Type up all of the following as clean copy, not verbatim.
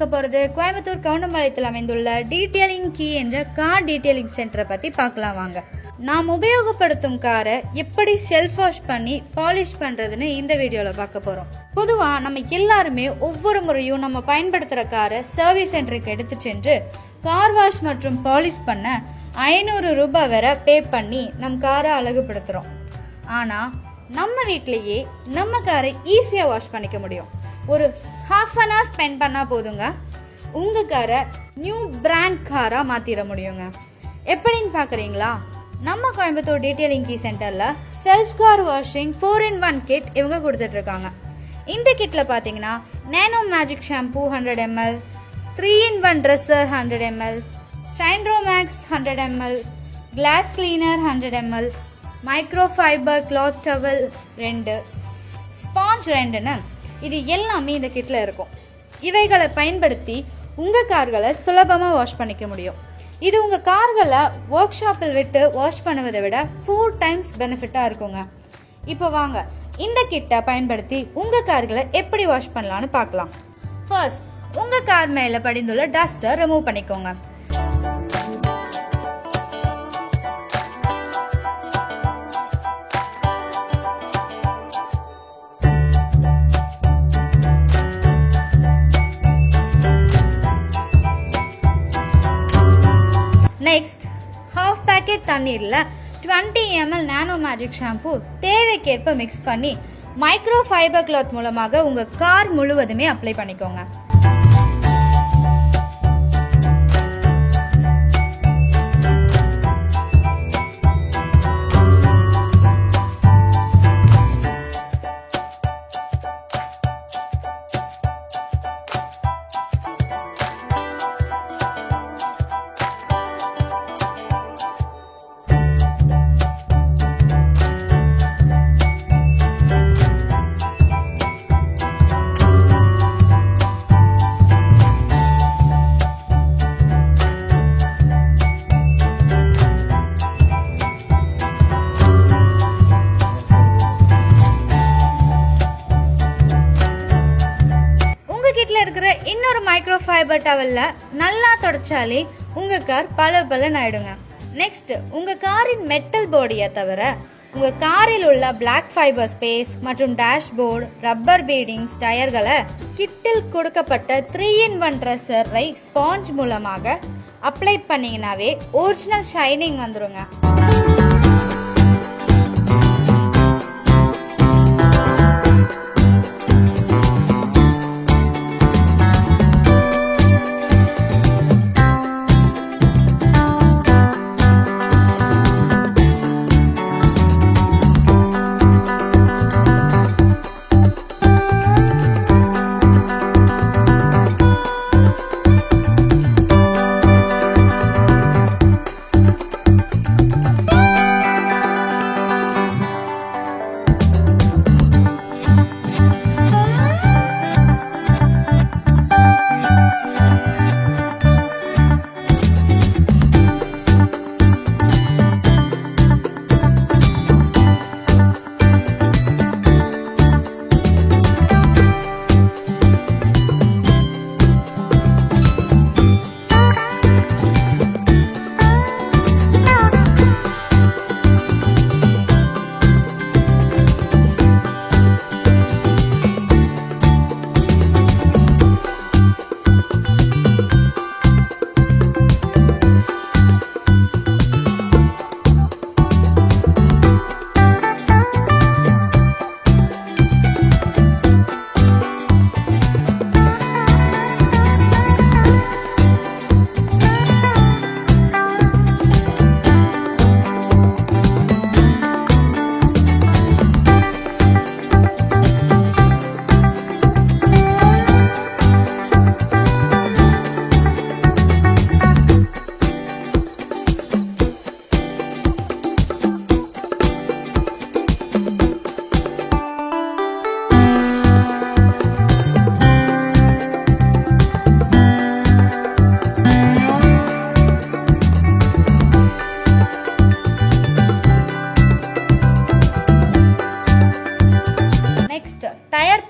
பார்க்க போகிறது கோயம்புத்தூர் கவுண்டம்பாளையத்தில் அமைந்துள்ள டீட்டெயிலிங் கீ என்ற கார் டீட்டெயிலிங் சென்டரை பற்றி பார்க்கலாம் வாங்க. நாம் உபயோகப்படுத்தும் காரை எப்படி செல்ஃப் வாஷ் பண்ணி பாலிஷ் பண்ணுறதுன்னு இந்த வீடியோவில் பார்க்க போகிறோம். பொதுவாக நம்ம எல்லாருமே ஒவ்வொரு முறையும் நம்ம பயன்படுத்துகிற காரை சர்வீஸ் சென்டருக்கு எடுத்து சென்று கார் வாஷ் மற்றும் பாலிஷ் பண்ண 500 ரூபாய் வரை பே பண்ணி நம் காரை அழகுபடுத்துகிறோம். ஆனால் நம்ம வீட்டிலேயே நம்ம காரை ஈஸியாக வாஷ் பண்ணிக்க முடியும். ஒரு ½ an hour ஸ்பெண்ட் பண்ணால் போதுங்க, உங்கள் காரை நியூ பிராண்ட் காராக மாற்றிட முடியுங்க. எப்படின்னு பார்க்குறீங்களா? நம்ம கோயம்புத்தூர் டீட்டெயிலிங் கீ சென்டரில் self car washing 4-in-1 kit இவங்க கொடுத்துட்ருக்காங்க. இந்த கிட்டில் பார்த்தீங்கன்னா nano magic shampoo 100 ml, 3-in-1 dresser 100 ml, ஷைன்ரோ max 100 ml, glass cleaner 100 ml, micro fibre cloth towel 2, sponge 2ன்னு இது எல்லாமே இந்த கிட்டில் இருக்கும். இவைகளை பயன்படுத்தி உங்கள் கார்களை சுலபமாக வாஷ் பண்ணிக்க முடியும். இது உங்கள் கார்களை ஒர்க் ஷாப்பில் விட்டு வாஷ் பண்ணுவதை விட 4 times பெனிஃபிட்டாக இருக்குங்க. இப்போ வாங்க இந்த கிட்டை பயன்படுத்தி உங்கள் கார்களை எப்படி வாஷ் பண்ணலான்னு பார்க்கலாம். ஃபர்ஸ்ட் உங்கள் கார் மேலே படிந்துள்ள டஸ்ட்டை ரிமூவ் பண்ணிக்கோங்க. நெக்ஸ்ட் ½ பேக்கெட் தண்ணீரில் 20 ml நேனோ மேஜிக் ஷாம்பூ தேவைக்கேற்ப மிக்ஸ் பண்ணி மைக்ரோ ஃபைபர் கிளாத் மூலமாக உங்கள் கார் முழுவதுமே அப்ளை பண்ணிக்கோங்க. இருக்கிற இன்னொரு மைக்ரோ ஃபைபர் டவலில் நல்லா தொடச்சாலே உங்கள் கார் பளபளன்னு ஆயிடுங்க. நெக்ஸ்ட் உங்கள் காரின் மெட்டல் பாடியை தவிர உங்கள் காரில் உள்ள பிளாக் ஃபைபர் ஸ்பேஸ் மற்றும் டேஷ்போர்டு, ரப்பர் பீடிங்ஸ், டயர்களை கிட்டில் கொடுக்கப்பட்ட 3-in-1 ட்ரெஸ்ஸரை ஸ்பாஞ்ச் மூலமாக அப்ளை பண்ணிங்கனாவே ஒரிஜினல் ஷைனிங் வந்துடுங்க.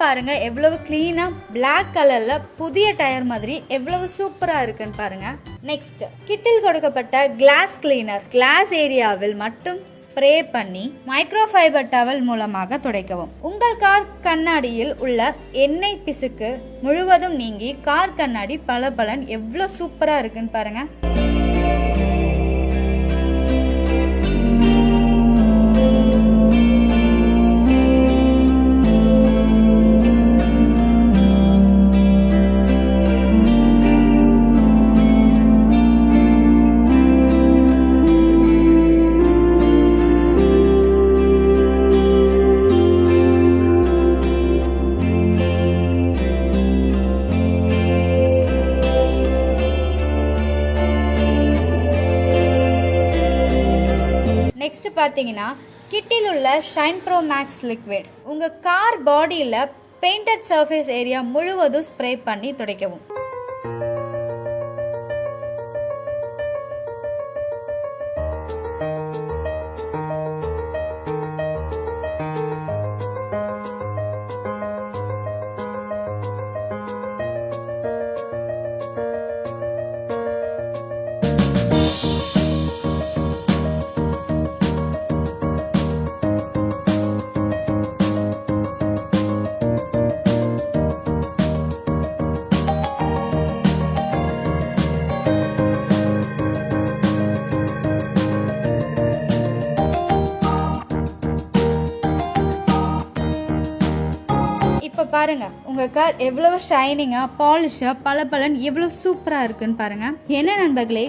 பாருங்க எவ்வளவு கிளீனா பிளாக் கலர்ல புதிய டயர் மாதிரி எவ்வளவு சூப்பரா இருக்குன்னு பாருங்க. நெக்ஸ்ட், கிட்டில் கொடுக்கப்பட்ட கிளாஸ் கிளீனர் கிளாஸ் ஏரியாவில் மட்டும் ஸ்ப்ரே பண்ணி மைக்ரோ ஃபைபர் டவல் மூலமாக துடைக்கவும். உங்கள் கார் கண்ணாடியில் உள்ள எண்ணெய் பிசுக்கு முழுவதும் நீங்கி கார் கண்ணாடி பளபளன்னு எவ்வளோ சூப்பரா இருக்குன்னு பாருங்க. நெக்ஸ்ட் பார்த்தீங்கன்னா, கிட்டில் உள்ள ஷைன் ப்ரோ மேக்ஸ் லிக்விட் உங்கள் கார் பாடியில் பெயிண்டட் சர்ஃபேஸ் ஏரியா முழுவதும் ஸ்ப்ரே பண்ணி துடைக்கவும். இப்போ பாருங்க உங்க கார் எவ்வளவு ஷைனிங்கா பாலிஷா பளபளன்னு எவ்வளவு சூப்பரா இருக்குன்னு பாருங்க. என்ன நண்பர்களே,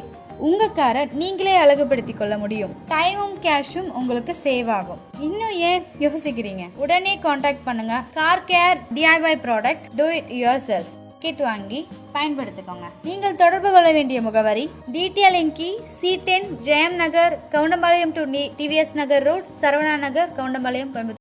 உங்க காரை நீங்களே அழகுபடுத்திக் கொள்ள முடியும். டைமும் கேஷும் உங்களுக்கு சேவ் ஆகும். இன்னும் ஏன் யோசிக்கிறீங்க? உடனே காண்டாக்ட் பண்ணுங்க. Car care DIY product, do it yourself kit வாங்கி பயன்படுத்திக்கோங்க. நீங்கள் தொடர்பு கொள்ள வேண்டிய முகவரி detailing key, C10, Jayam Nagar, Goundampalayam to TVS Nagar road, Saravana Nagar, Goundampalayam, Coimbatore.